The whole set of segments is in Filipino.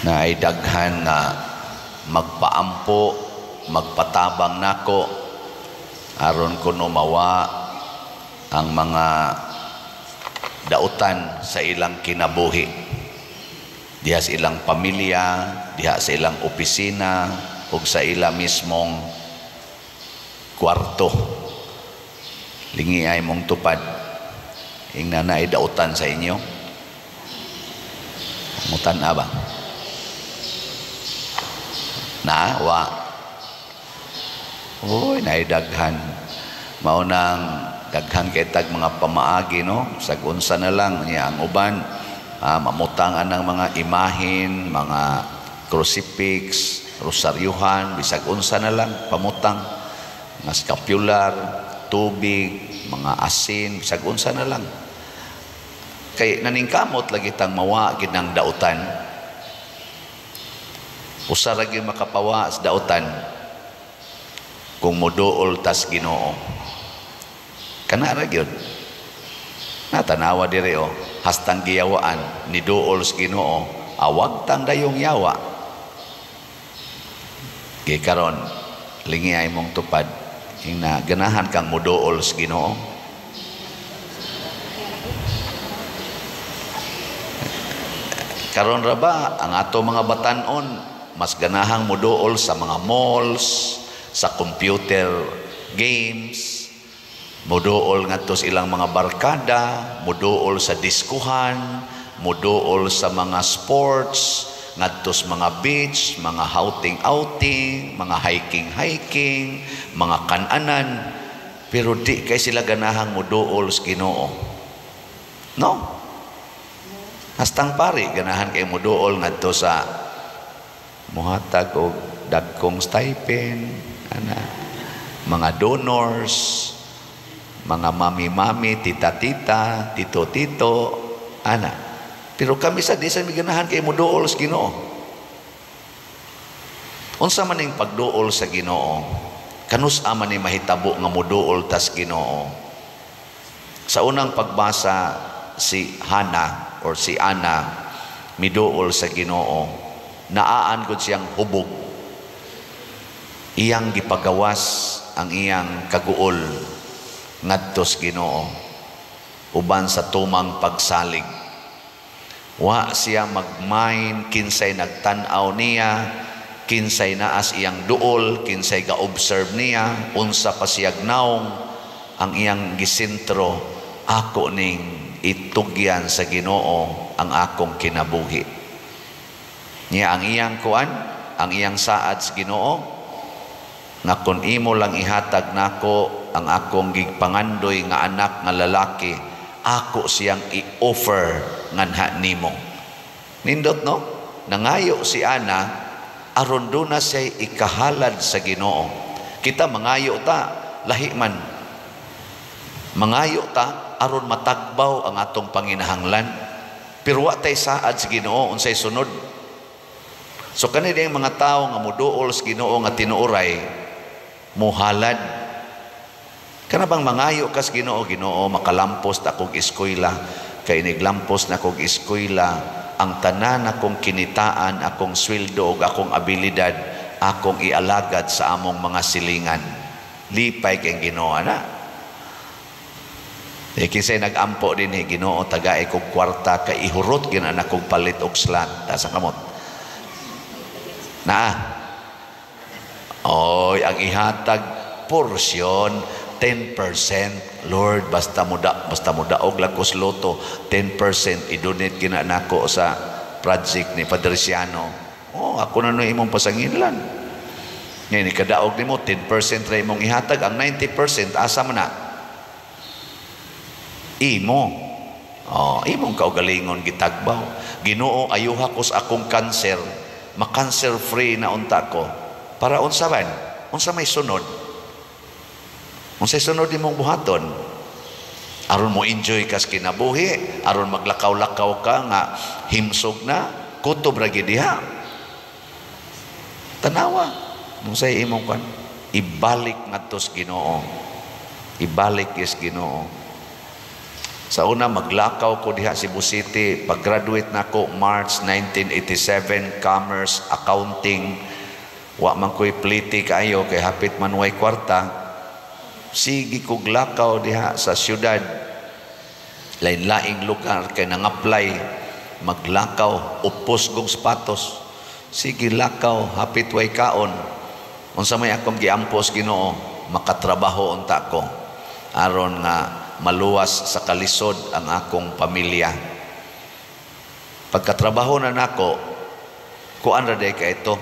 na ay daghan nga magpaampo, magpatabang nako aron kuno mawa ang mga dautan sa ilang kinabuhi, diha sa ilang pamilya, diha sa ilang opisina ug sa ila mismong kwarto. Lingi ay mong tupad ingna na ay dautan sa inyo. Mutan ba? Na wa. Oy, naidaghan. Maunang daghan kay tag mga pamaagi, no? Sagunsa na lang niya ang uban mamutangan ng mga imahin, mga crucifix, rosaryuhan, bisag unsa na lang pamutang, mga scapular, tubig, mga asin, bisag unsa na lang. Kay naningkamot lagi tang mawa gid ng dautan. Usa ra gyud makapawa sa dautan kung moduol tas Ginoo. Kana ra gyud. Natanawa dire hastang giyawaan ni duol sa Ginoo, awag tang dayong yawa. Kay karon lingi ay mong tupad ing ganahan kang moduol sa Ginoo. Karon ra ba ang ato mga batan-on mas ganahang moduol sa mga malls, sa computer games, moduol ngadto sa ilang mga barkada, moduol sa diskuhan, moduol sa mga sports, ngadto sa mga beach, mga outing, mga hiking, mga kananan, pero di kay sila ganahang moduol sa Ginoo. No? Hastang pari ganahan kay moduol ngadto sa muhatag og dagkong stipend, mga donors, mga mami-mami, tita-tita, tito-tito, pero kami sa di sa ganahan kay moduol sa Ginoo. Unsa man ning pagduol sa Ginoo? Kanus-a man ni mahitabo nga moduol tas Ginoo? Sa unang pagbasa si Hana or si Ana miduol sa Ginoo, naaan gud siyang hubog, iyang gipagawas ang iyang kaguol ngadto sa Ginoo uban sa tumang pagsalig. Wa siya magmain kinsay nagtan-aw niya, kinsay naas iyang duol, kinsay ga-observe niya, unsa pa siya gnaong. Ang iyang gisentro, ako ning itugyan sa Ginoo ang akong kinabuhi. Niya ang iyang kuan, ang iyang saad sa Ginoo, nga kun imo lang ihatag nako ang akong gigpangandoy nga anak nga lalaki, ako siyang i-offer nganha nimo. Nindot, no? Nangayo si Ana aron do na siya ikahalad sa Ginoo. Kita mangayo ta, lahi man. Mangayo ta aron matagbaw ang atong panginahanglan, pero wa tay saad sa Ginoo unsay sunod. So kani ding mga tawo nga moduol sa Ginoo nga tinuoray, muhalad. Kana bang mangayo ka sa Ginoo, Ginoo makalampos ta kog eskwela, kay niglampos na kog eskwela, ang tanan akong kinitaan, akong sweldo ug akong abilidad, akong ialagad sa among mga silingan. Lipay kay Ginoo na. Kinsay nag-ampo din Ginoo, tagay kog kwarta kay ihurot gina na kog palit og slat sa kamot. Oy, ang ihatag porsyon 10%. Lord, basta mo daog lagos loto, 10% i-donate gina nako sa project ni Padre Siano. Ako na no imong pasanginlan. Ngayon ikadaog nimo 10% ra imong ihatag, ang 90% asa man na? Imong kaugalingon gitagbaw. Ginoo, ayuha ko sa akong cancer, ma-cancer free na unta ko. Para unsa man? Unsa may sunod? Unsay sunod imong buhaton? Aron mo enjoy kas kinabuhi, aron maglakaw-lakaw ka nga himsog na, kutob ra gid diha. Tanawa, unsay imong kan? Ibalik ngadto sa Ginoo. Ibalik is Ginoo. Sa una maglakaw ko diha Cebu City, pag-graduate nako March 1987, commerce, accounting. Wa man ko'y pliti kayo kay hapit man way kwarta. Sige ko glakaw diha sa syudad. Lain-laing lugar kay nang-apply, maglakaw, upos gong sapatos. Sige lakaw, hapit way kaon. Unsa may akong giampos Ginoo, makatrabaho unta ko aron nga maluwas sa kalisod ang akong pamilya. Pagkatrabaho na nako, kuan ra day ka ito,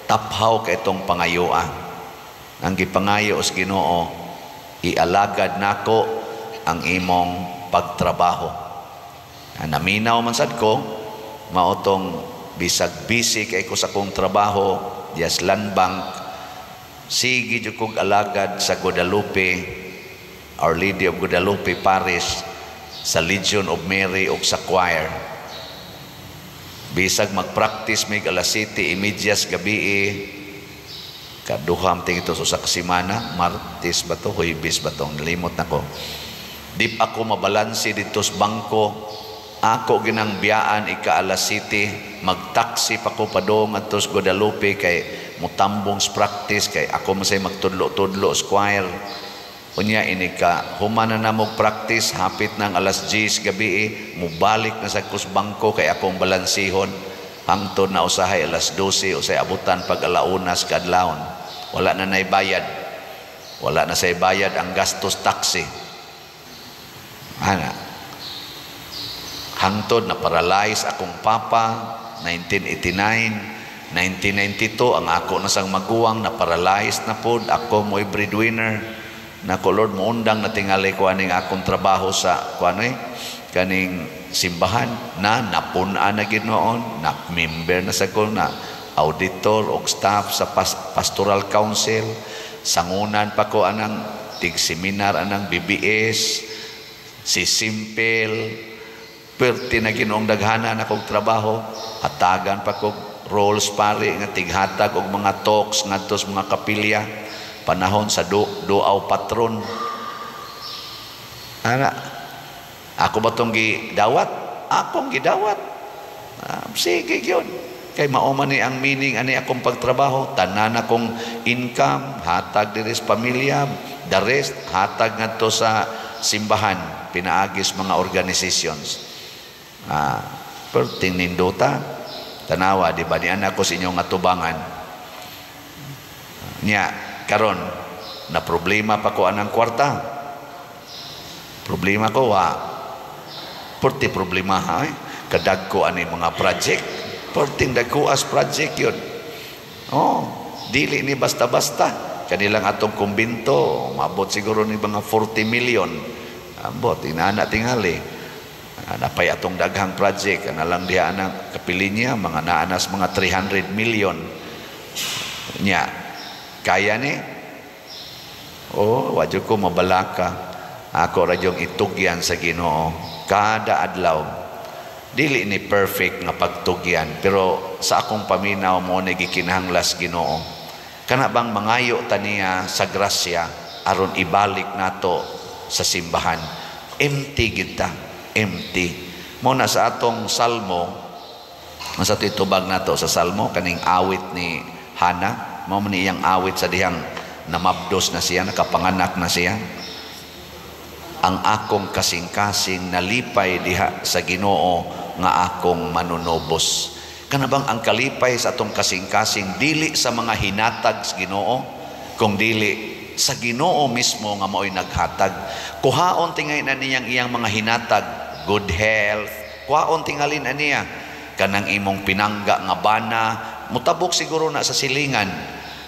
taphaw ka itong pangayuan. Ang gipangayo sa Ginoo, ialagad nako ang imong pagtrabaho. Naminaw man sad ko, maotong bisag busy kay ko sa kong trabaho, dias Land Bank. Sige jud kog alagad sa Guadalupe, Our Lady of Guadalupe Parish, sa Legion of Mary o sa choir. Bisag mag-practice mig alas 7:30 gabi, kaduham ting ito sa kasimana, Martes ba to, Huwebes ba to, nalimot na ko. Dip ako mabalansi dito sa bangko, ako ginang biyaan ika alas 7, magtaksi pa ko padong at sa Guadalupe kay mutambong sa practice kay ako masay magtudlo-tudlo sa choir. Unya ini ka humana na mo practice hapit ng alas 10 gabi, mubalik na sa kusbangko kay akong balansihon hangtod na usahay alas 12 usay abutan pag alaunas kadlawon. Wala na naibayad. Wala na say bayad ang gastos taxi. Ana. Hangtod na paralyze akong papa 1989. 1992 ang ako na sang maguwang na paralyzed na pod, ako mo'y breadwinner. Nako Lord, muundang na tingali ko aning akong trabaho sa kaning simbahan na napuna na ginoon, na member na sa ko na auditor o staff sa pastoral council. Sangunan pa ko anang tig-seminar anang BBS, si Simple, perti na ginoong daghanan akong trabaho. Hatagan pa ko roles pare nga tighatag og mga talks ngadto sa mga kapilya panahon sa duaw patron. Ana, ako ba tong gidawat? Akong gidawat. Sige yun. Kay mauman ni ang meaning ani akong pagtrabaho, tanan akong income hatag diri sa pamilya, the rest hatag ngadto sa simbahan, pinaagis mga organizations. Perting nindota tanawa, di ba, ni anak ko sa inyong atubangan niya karon na problema pa ko anang kwarta. Problema ko porti problema kadag ko ani mga project, porting dagko as project yun. Dili ni basta-basta kanilang atong kumbinto mabot siguro ni mga 40 million ambot inana tingali. Napay atong daghang project na lang diha ang kapili niya mga naanas mga 300 million niya kaya ni wadyo ko mabalaka ako radyong itugyan sa Ginoo kada adlaw. Dili ni perfect nga pagtugyan pero sa akong paminaw mo na gikinahanglas Ginoo kana bang mangayo taniya sa grasya aron ibalik nato sa simbahan. Empty kita, empty. Muna sa atong salmo, sa titubag nato sa salmo, kaning awit ni Hana, mo man iyang awit sa dihang namabdos na siya, nakapanganak na siya. Ang akong kasing-kasing nalipay diha sa Ginoo nga akong manunobos. Kanabang ang kalipay sa atong kasing-kasing dili sa mga hinatag sa Ginoo, kung dili sa Ginoo mismo nga mao'y naghatag. Kuhaon tingay na niyang iyang mga hinatag, good health, kuhaon tingalin na niya kanang imong pinangga nga bana, mutabok siguro na sa silingan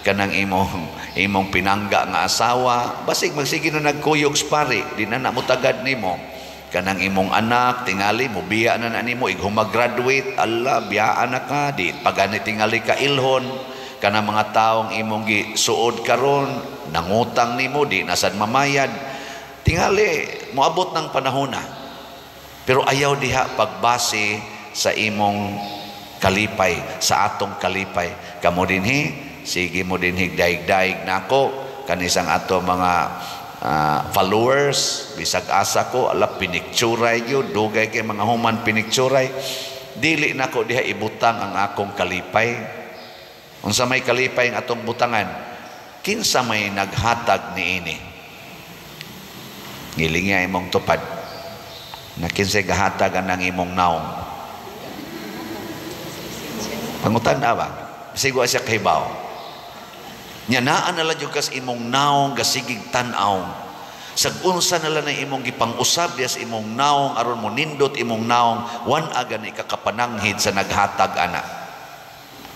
kanang imong pinangga nga asawa, basig magsige na nagkuyog pari, di na namutagad nimo. Kanang imong anak tingali mo biya na nimo ighumagraduate, Allah biyaan na ka, di pagani tingali ka ilhon. Kanang mga taong imong gisuod karon nangutang nimo di nasad mamayad, tingali moabot ng panahon na. Pero ayaw diha pagbase sa imong kalipay, sa atong kalipay. Kamo dinhi, sige mo dinhi daig-daig nako kanisang ato mga followers, bisag asa ko, ala pinikturay yun, dugay kay mga human pinikturay, dili na ko diha ibutang ang akong kalipay. Unsa may kalipay ang atong butangan, kinsa may naghatag niini. Gilinga imong tupad, na kinsay gahatagan ng imong naong. Pangutan na ba? Sigo siya kahibaw. Nya naa na lang yung kas imong naong gasigig tanaw. Sag-unsa na lang na imong gipang-usab sa imong naong aron mo nindot imong naong, wan aga ni ka kapananghid sa naghatag ana.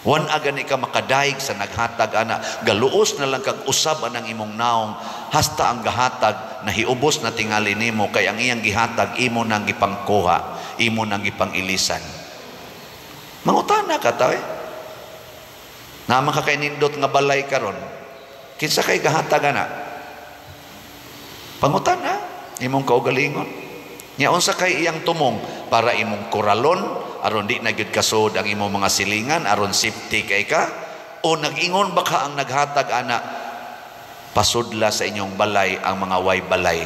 Wan aga ni ka makadaig sa naghatag ana. Galuos na lang kag usab anang imong naong, hasta ang gahatag nahiubos na tingali nimo, kay ang iyang gihatag imo nang gipangkuha, imo nang gipangilisan. Mangutana ka tayo na makakainindot nga balay karon, kinsa kay gahatag ana? Pangutana imong kaugalingon. Nya unsa kay iyang tumong para imong kuralon aron di na gyud kasod ang imong mga silingan, aron safety kay ka, o nag-ingon ba ka ang naghatag ana pasudla sa inyong balay ang mga way balay?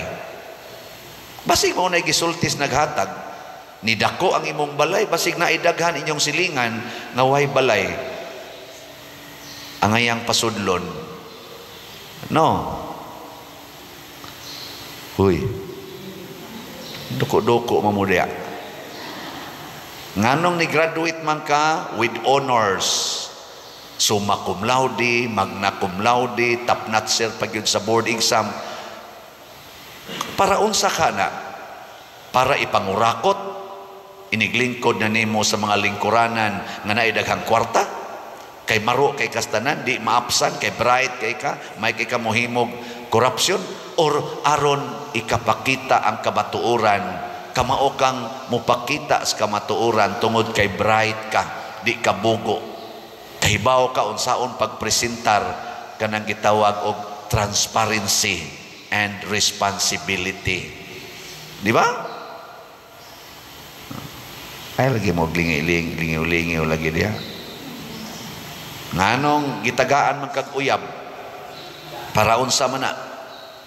Basig mo na gisultis naghatag, nidako ang imong balay, basig na idaghan inyong silingan nga way balay, ang ayang pasudlon. No? Huy, duko-duko mamudya. Nganong ni graduate man ka with honors, summa cum laude, magna cum laude, top notcher pag yun sa board exam, para unsa ka na? Para ipangurakot, iniglingkod na nimo sa mga lingkuranan nga naidaghang kwarta, kay maro kay kastanan, di maapsan, kay bright kay ka, may kay ka mohimog corruption, or aron ikapakita ang kamatuoran, kamao kang mupakita sa kamatuoran tungod kay bright ka, di ka bugo, kahibaw ka unsaon pagpresentar kanang gitawag og transparency and responsibility. Di ba? Ay lagi mo lingiw-lingiw lagi dia. Nganong gitagaan man kag uyab, para unsa man na,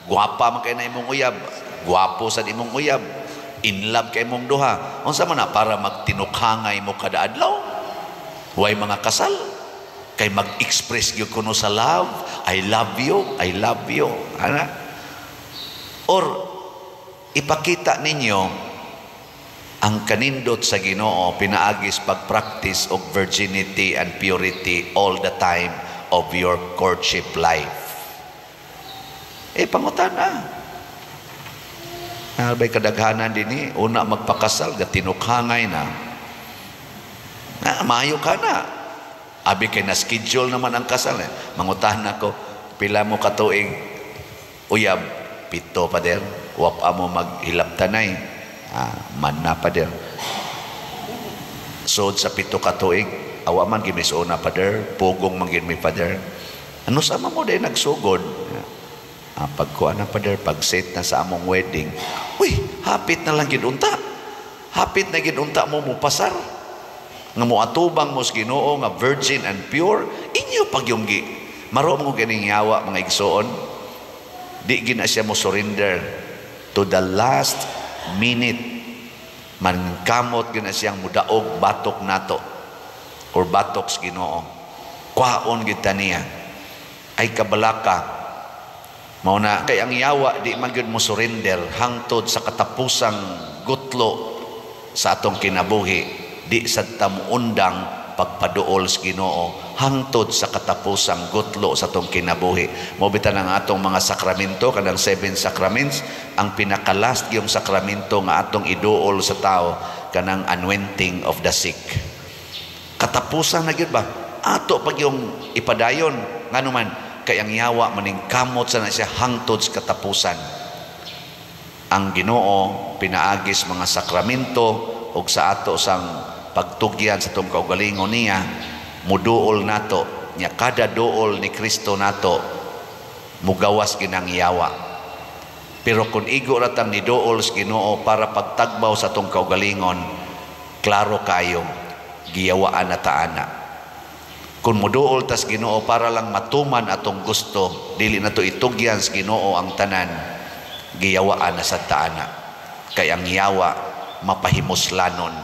guwapa man kay na imong uyab, guwapo sa imong uyab, in love kay imong duha, unsa man na, para magtinukhangay mo kada adlaw, way mga kasal, kay mag-express gyud kuno sa love, I love you, ana? Or ipakita ninyo ang kanindot sa Ginoo, pinaagis pag-practice of virginity and purity all the time of your courtship life. Pangutan na. Albay kadaghanan din una magpakasal, gatinukhangay na. Maayo ka na. Abi kay na-schedule naman ang kasal. Mangutahan ako, pila mo katuig, uyab, 7 pa der, wapa mo maghilap tanay. Man na pa der. Sod sa 7 katuig, awa man gimisuna pa der, pugong man gimi pa der. Ano sama mo day nagsugod? Pagkuha na pa der, pag-set na sa among wedding, uy, hapit na lang ginunta. Hapit na ginunta mo pasar. Nga mo atubang mo sa Ginoo nga virgin and pure, inyo pagyunggi. Maro mo ganing yawa mga igsoon. Di gina siya mo surrender to the last minute. Man kamot gina siyang mudaog batok nato or batok sa Ginoo. Kwaon kita niya. Ay kabalaka. Mauna kay ang yawa di man gyud mo surrender hangtod sa katapusang gutlo sa atong kinabuhi, di sad ta undang pagpaduol sa Ginoo hangtod sa katapusang gutlo sa atong kinabuhi. Mao bitan ang atong mga sakramento, kanang 7 sacraments, ang pinaka-last yung sakramento nga atong iduol sa tao, kanang anointing of the sick. Katapusan na gyud ba? Ato pag yung ipadayon nganuman, kay ang yawa maning kamot sa na siya hangtod sa katapusan. Ang Ginoo pinaagis mga sakramento ug sa ato sang pagtugyan sa tong kaugalingon niya, muduol nato nya kada duol ni Kristo nato mugawas ginang yawa. Pero kung igo ratang ni duol sa Ginoo para pagtagbaw sa tong kaugalingon, klaro kayo giyawaan na taana. Kung muduol tas Ginoo para lang matuman atong gusto, dili na to itugyan sa Ginoo ang tanan, giyawaan na sa taana. Kay ang yawa mapahimuslanon,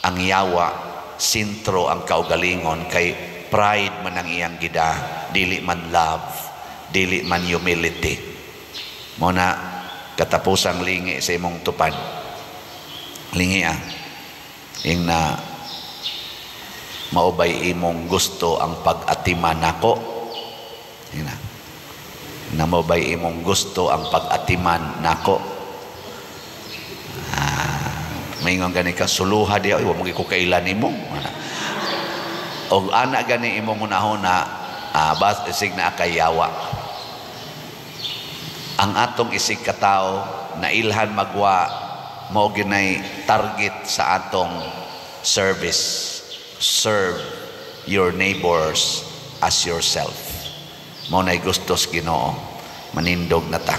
ang yawa sintro ang kaugalingon, kay pride man ang iyang gida, dili man love, dili man humility. Muna katapusang lingi sa imong tupad, lingi ing na maubay imong gusto ang pag-atiman nako, na maubay imong gusto ang pag-atiman nako. Maingon gani ka suluha diya, wa mo kailan nimo. Og ana gani imong hunahuna, bas isig na akayawa. Ang atong isig katao na ilhan magwa mao ginay target sa atong service. Serve your neighbors as yourself. Mao nay gustos Ginoo, manindog na ta.